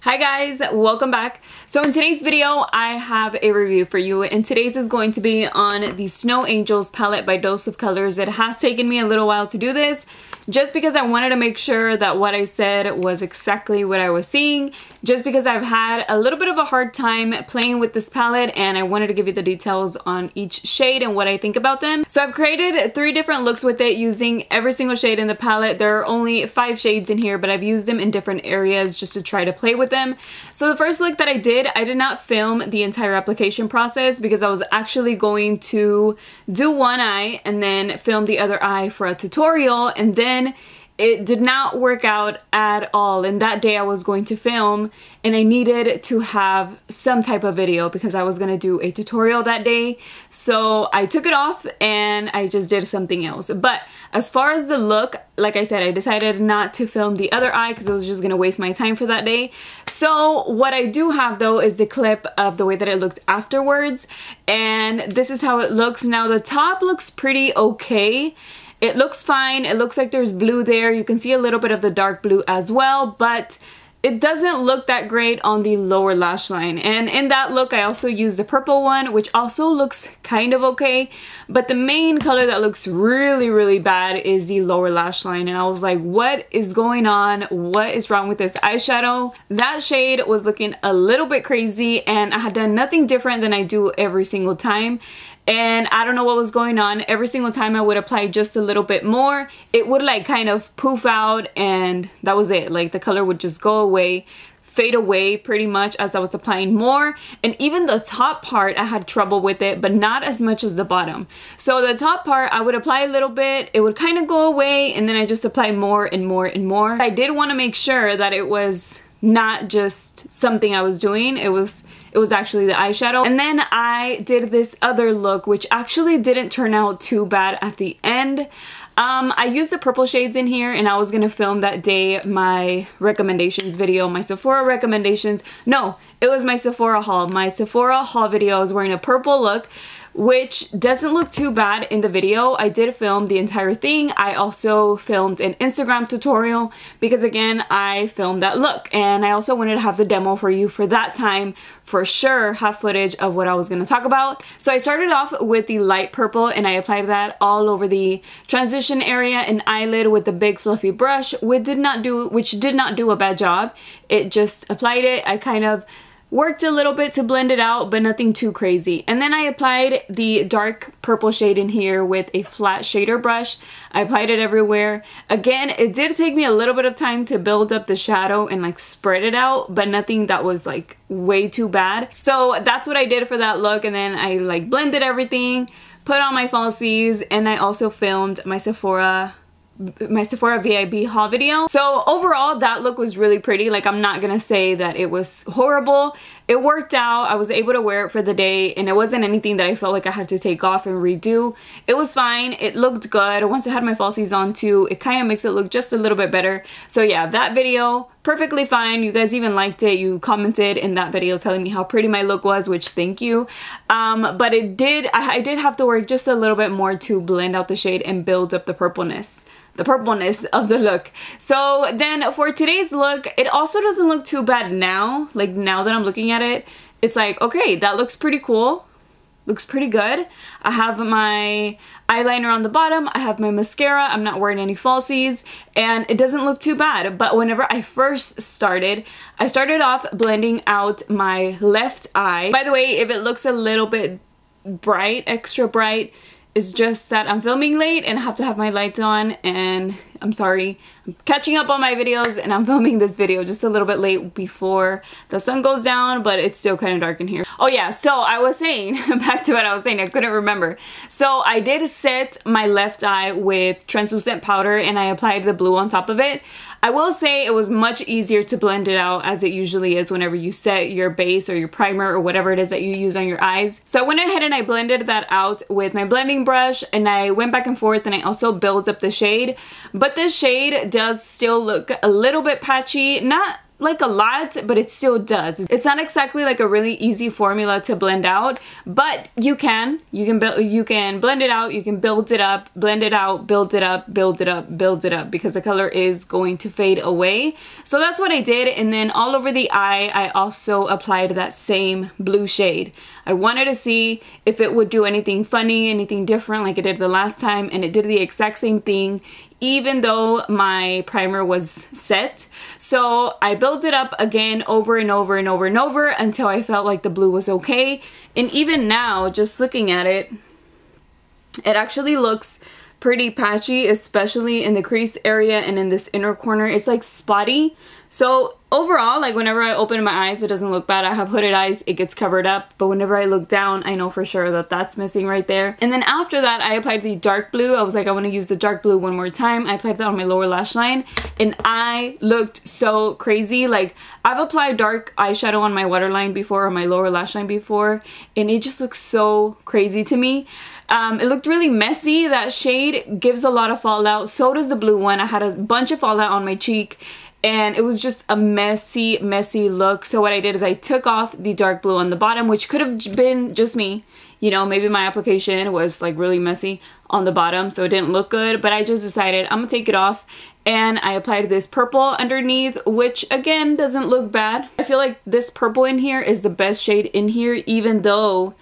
Hi guys, welcome back. So in today's video, I have a review for you, and today's is going to be on the Snow Angels palette by Dose of Colors. It has taken me a little while to do this, just because I wanted to make sure that what I said was exactly what I was seeing, just because I've had a little bit of a hard time playing with this palette, and I wanted to give you the details on each shade and what I think about them. So I've created 3 different looks with it using every single shade in the palette. There are only 5 shades in here, but I've used them in different areas just to try to play with them. So the first look that I did not film the entire application process because I was actually going to do one eye and then film the other eye for a tutorial, and then it did not work out at all. And that day I was going to film and I needed to have some type of video because I was going to do a tutorial that day. So I took it off and I just did something else. But as far as the look, like I said, I decided not to film the other eye because it was just going to waste my time for that day. So what I do have though is the clip of the way that it looked afterwards. And this is how it looks. Now the top looks pretty okay. It looks fine. It looks like there's blue there. You can see a little bit of the dark blue as well, but it doesn't look that great on the lower lash line. And in that look, I also used the purple one, which also looks kind of okay. But the main color that looks really, really bad is the lower lash line. And I was like, what is going on? What is wrong with this eyeshadow? That shade was looking a little bit crazy, and I had done nothing different than I do every single time. And I don't know what was going on. Every single time I would apply just a little bit more, it would like kind of poof out, and that was it. Like the color would just go away, fade away pretty much as I was applying more. And even the top part, I had trouble with it, but not as much as the bottom. So the top part, I would apply a little bit, it would kind of go away, and then I just apply more and more and more. I did want to make sure that it was not just something I was doing, it was actually the eyeshadow. And then I did this other look, which actually didn't turn out too bad at the end. I used the purple shades in here, and I was gonna film that day my recommendations video, my Sephora recommendations. No, it was my Sephora haul. My Sephora haul video, I was wearing a purple look, which doesn't look too bad in the video. I did film the entire thing. I also filmed an Instagram tutorial because again, I filmed that look, and I also wanted to have the demo for you for that time, for sure have footage of what I was going to talk about. So I started off with the light purple, and I applied that all over the transition area and eyelid with the big fluffy brush, which did not do a bad job. It just applied it. I kind of worked a little bit to blend it out, but nothing too crazy. And then I applied the dark purple shade in here with a flat shader brush. I applied it everywhere. Again, it did take me a little bit of time to build up the shadow and like spread it out, but nothing that was like way too bad. So that's what I did for that look. And then I like blended everything, put on my falsies, and I also filmed my Sephora VIB haul video. So overall, that look was really pretty. Like, I'm not gonna say that it was horrible. It worked out. I was able to wear it for the day, and it wasn't anything that I felt like I had to take off and redo. It was fine. It looked good. Once I had my falsies on too, it kind of makes it look just a little bit better. So yeah, that video, perfectly fine. You guys even liked it. You commented in that video telling me how pretty my look was, which thank you. But I did have to work just a little bit more to blend out the shade and build up the purpleness of the look. So then for today's look, it also doesn't look too bad now. Like, now that I'm looking at it, it's like, okay, that looks pretty cool. Looks pretty good. I have my eyeliner on the bottom. I have my mascara. I'm not wearing any falsies, and it doesn't look too bad. But whenever I first started, I started off blending out my left eye. By the way, if it looks a little bit bright, extra bright, it's just that I'm filming late and I have to have my lights on, and I'm sorry. I'm catching up on my videos, and I'm filming this video just a little bit late before the sun goes down, but it's still kind of dark in here. Oh yeah, so I was saying, back to what I was saying, I couldn't remember. So I did set my left eye with translucent powder, and I applied the blue on top of it. I will say it was much easier to blend it out, as it usually is whenever you set your base or your primer or whatever it is that you use on your eyes. So I went ahead and I blended that out with my blending brush, and I went back and forth, and I also built up the shade. But this shade does still look a little bit patchy, not like a lot, but it still does. It's not exactly like a really easy formula to blend out, but you can blend it out, you can build it up, blend it out, build it up, build it up, build it up, because the color is going to fade away. So that's what I did. And then all over the eye, I also applied that same blue shade. I wanted to see if it would do anything funny, anything different like it did the last time, and it did the exact same thing, even though my primer was set. So I built it up again over and over and over and over until I felt like the blue was okay. And even now, just looking at it, it actually looks pretty patchy, especially in the crease area and in this inner corner. It's like spotty. So overall, like whenever I open my eyes, it doesn't look bad. I have hooded eyes, it gets covered up, but whenever I look down, I know for sure that that's missing right there. And then after that, I applied the dark blue. I was like, I want to use the dark blue one more time. I applied that on my lower lash line, and I looked so crazy. Like, I've applied dark eyeshadow on my waterline before, or my lower lash line before, and it just looks so crazy to me. It looked really messy. That shade gives a lot of fallout. So does the blue one. I had a bunch of fallout on my cheek, and it was just a messy look. So what I did is I took off the dark blue on the bottom, which could have been just me. You know, maybe my application was like really messy on the bottom, so it didn't look good, but I just decided I'm gonna take it off, and I applied this purple underneath, which again doesn't look bad. I feel like this purple in here is the best shade in here, even though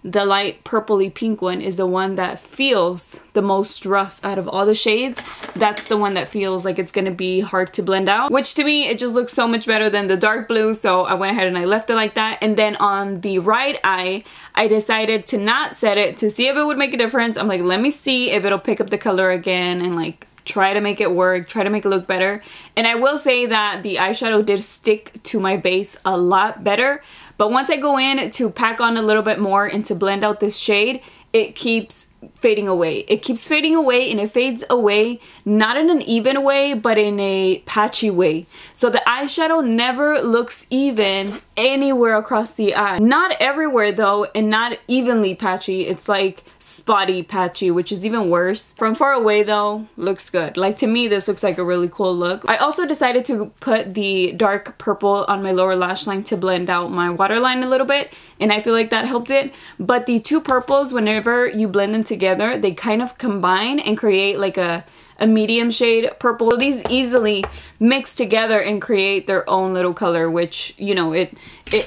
the light purpley pink one is the one that feels the most rough out of all the shades. That's the one that feels like it's gonna be hard to blend out, which to me, it just looks so much better than the dark blue. So I went ahead and I left it like that. And then on the right eye, I decided to not set it to see if it would make a difference. I'm like, let me see if it'll pick up the color again and like try to make it work, try to make it look better. And I will say that the eyeshadow did stick to my base a lot better. But once I go in to pack on a little bit more and to blend out this shade, it keeps fading away. It keeps fading away, and it fades away not in an even way, but in a patchy way. So the eyeshadow never looks even anywhere across the eye. Not everywhere though, and not evenly patchy. It's like spotty patchy, which is even worse. From far away though, looks good. Like, to me, this looks like a really cool look. I also decided to put the dark purple on my lower lash line to blend out my waterline a little bit, and I feel like that helped it. But the two purples, whenever you blend them together, they kind of combine and create like a medium shade purple. So these easily mix together and create their own little color, which, you know,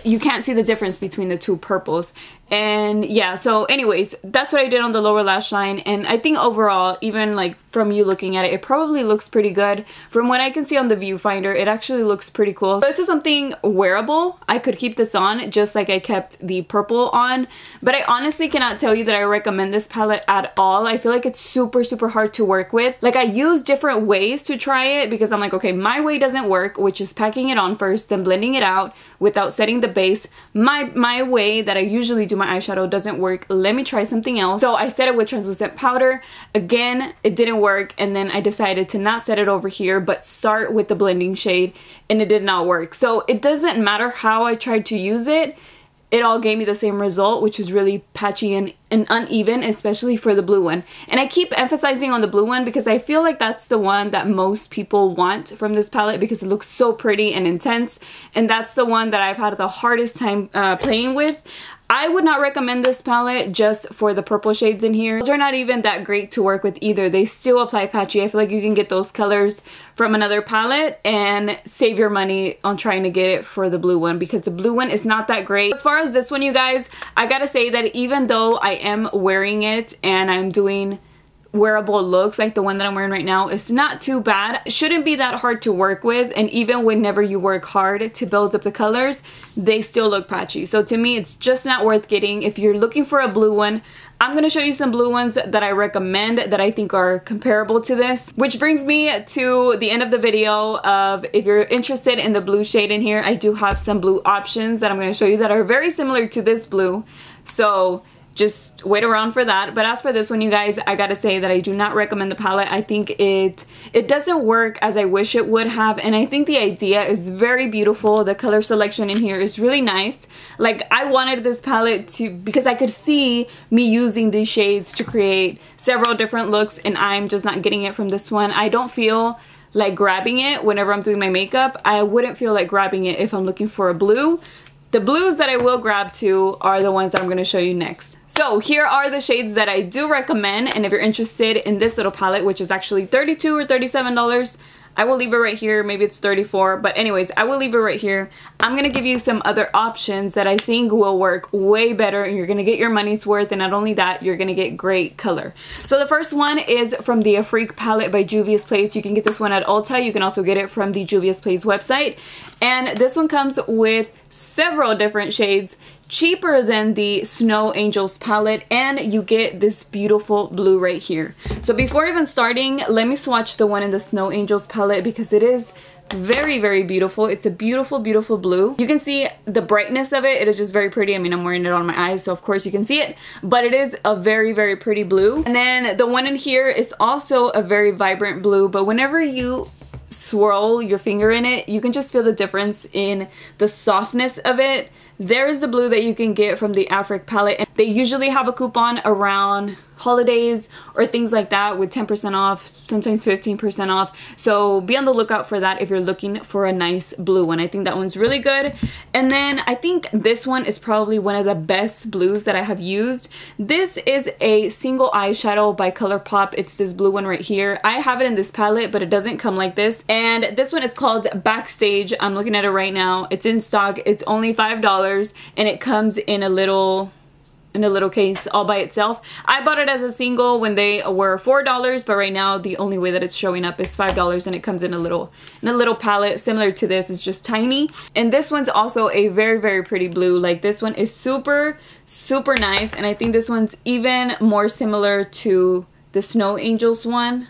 you can't see the difference between the two purples. And yeah, so anyways, that's what I did on the lower lash line. And I think overall, even like from you looking at it, it probably looks pretty good. From what I can see on the viewfinder, it actually looks pretty cool. So this is something wearable. I could keep this on just like I kept the purple on, but I honestly cannot tell you that I recommend this palette at all. I feel like it's super hard to work with. Like, I use different ways to try it because I'm like, okay, my way doesn't work, which is packing it on first, then blending it out without setting the base. My way that I usually do my eyeshadow doesn't work. Let me try something else. So I set it with translucent powder. Again, it didn't work, and then I decided to not set it over here but start with the blending shade, and it did not work. So it doesn't matter how I tried to use it, it all gave me the same result, which is really patchy and uneven, especially for the blue one. And I keep emphasizing on the blue one because I feel like that's the one that most people want from this palette because it looks so pretty and intense, and that's the one that I've had the hardest time playing with. I would not recommend this palette just for the purple shades in here. Those are not even that great to work with either. They still apply patchy. I feel like you can get those colors from another palette and save your money on trying to get it for the blue one, because the blue one is not that great. As far as this one, you guys, I gotta say that even though I am wearing it and I'm doing wearable looks like the one that I'm wearing right now, it's not too bad. It shouldn't be that hard to work with, and even whenever you work hard to build up the colors, they still look patchy. So to me, it's just not worth getting. If you're looking for a blue one, I'm gonna show you some blue ones that I recommend that I think are comparable to this, which brings me to the end of the video of, if you're interested in the blue shade in here, I do have some blue options that I'm gonna show you that are very similar to this blue. So just wait around for that. But as for this one, you guys, I gotta say that I do not recommend the palette. I think it doesn't work as I wish it would have, and I think the idea is very beautiful. The color selection in here is really nice. Like, I wanted this palette to, because I could see me using these shades to create several different looks, and I'm just not getting it from this one. I don't feel like grabbing it whenever I'm doing my makeup. I wouldn't feel like grabbing it if I'm looking for a blue. The blues that I will grab to are the ones that I'm going to show you next. So here are the shades that I do recommend, and if you're interested in this little palette, which is actually $32 or $37, I will leave it right here. Maybe it's $34, but anyways, I will leave it right here. I'm gonna give you some other options that I think will work way better, and you're gonna get your money's worth, and not only that, you're gonna get great color. So the first one is from the Freak palette by Juvia's Place. You can get this one at Ulta. You can also get it from the Juvia's Place website. And this one comes with several different shades, cheaper than the Snow Angels palette, and you get this beautiful blue right here. So before even starting, let me swatch the one in the Snow Angels palette because it is very, very beautiful. It's a beautiful, beautiful blue. You can see the brightness of it. It is just very pretty. I mean, I'm wearing it on my eyes, so of course you can see it, but it is a very, very pretty blue. And then the one in here is also a very vibrant blue, but whenever you swirl your finger in it, you can just feel the difference in the softness of it. There is the blue that you can get from the Freak palette, and they usually have a coupon around holidays or things like that with 10% off, sometimes 15% off. So be on the lookout for that if you're looking for a nice blue one. I think that one's really good. And then I think this one is probably one of the best blues that I have used. This is a single eyeshadow by ColourPop. It's this blue one right here. I have it in this palette, but it doesn't come like this. And this one is called Backstage. I'm looking at it right now. It's in stock. It's only $5, and it comes in a little case all by itself. I bought it as a single when they were $4, but right now the only way that it's showing up is $5, and it comes in a little palette similar to this. It's just tiny. And this one's also a very, very pretty blue. Like, this one is super, super nice, and I think this one's even more similar to the Snow Angels one.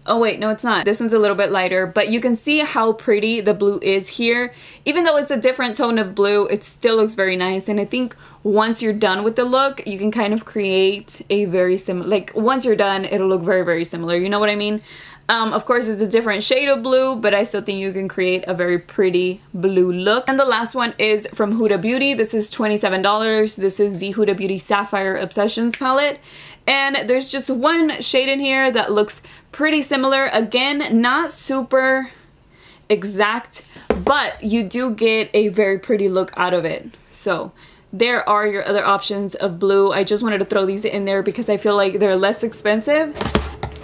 Oh wait, no, it's not. This one's a little bit lighter, but you can see how pretty the blue is here. Even though it's a different tone of blue, it still looks very nice. And I think once you're done with the look, you can kind of create a very similar, like once you're done, it'll look very, very similar. You know what I mean? Of course, it's a different shade of blue, but I still think you can create a very pretty blue look. And the last one is from Huda Beauty. This is $27. This is the Huda Beauty Sapphire Obsessions palette. And there's just one shade in here that looks pretty similar. Again, not super exact, but you do get a very pretty look out of it. So there are your other options of blue. I just wanted to throw these in there because I feel like they're less expensive,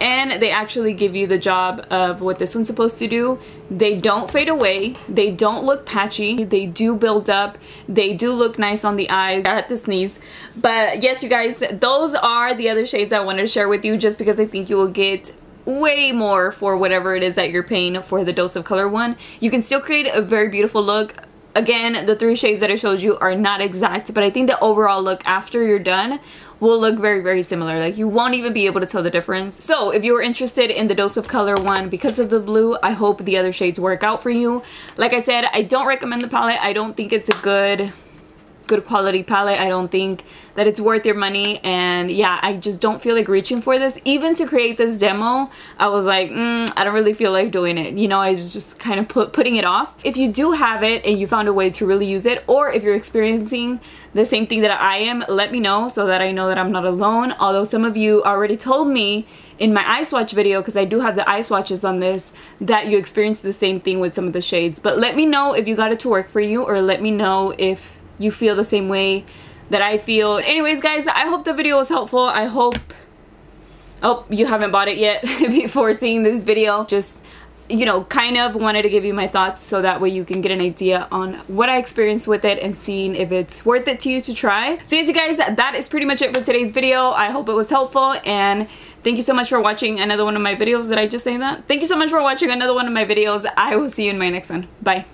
and they actually give you the job of what this one's supposed to do. They don't fade away. They don't look patchy. They do build up. They do look nice on the eyes. I had to sneeze. But yes, you guys, those are the other shades I wanted to share with you, just because I think you will get way more for whatever it is that you're paying for the Dose of Color one. You can still create a very beautiful look. Again, the 3 shades that I showed you are not exact, but I think the overall look after you're done will look very, very similar. Like, you won't even be able to tell the difference. So if you were interested in the Dose of Color one because of the blue, I hope the other shades work out for you. Like I said, I don't recommend the palette. I don't think it's a good quality palette. I don't think that it's worth your money, and yeah, I just don't feel like reaching for this. Even to create this demo, I was like, I don't really feel like doing it. You know, I was just kind of putting it off. If you do have it and you found a way to really use it, or if you're experiencing the same thing that I am, let me know so that I know that I'm not alone. Although some of you already told me in my eye swatch video, because I do have the eye swatches on this, that you experienced the same thing with some of the shades. But let me know if you got it to work for you, or let me know if you feel the same way that I feel. Anyways, guys, I hope the video was helpful. I hope you haven't bought it yet before seeing this video. Just, you know, kind of wanted to give you my thoughts so that way you can get an idea on what I experienced with it and seeing if it's worth it to you to try. So yes, you guys, that is pretty much it for today's video. I hope it was helpful, and thank you so much for watching another one of my videos. Did I just say that? Thank you so much for watching another one of my videos. I will see you in my next one. Bye.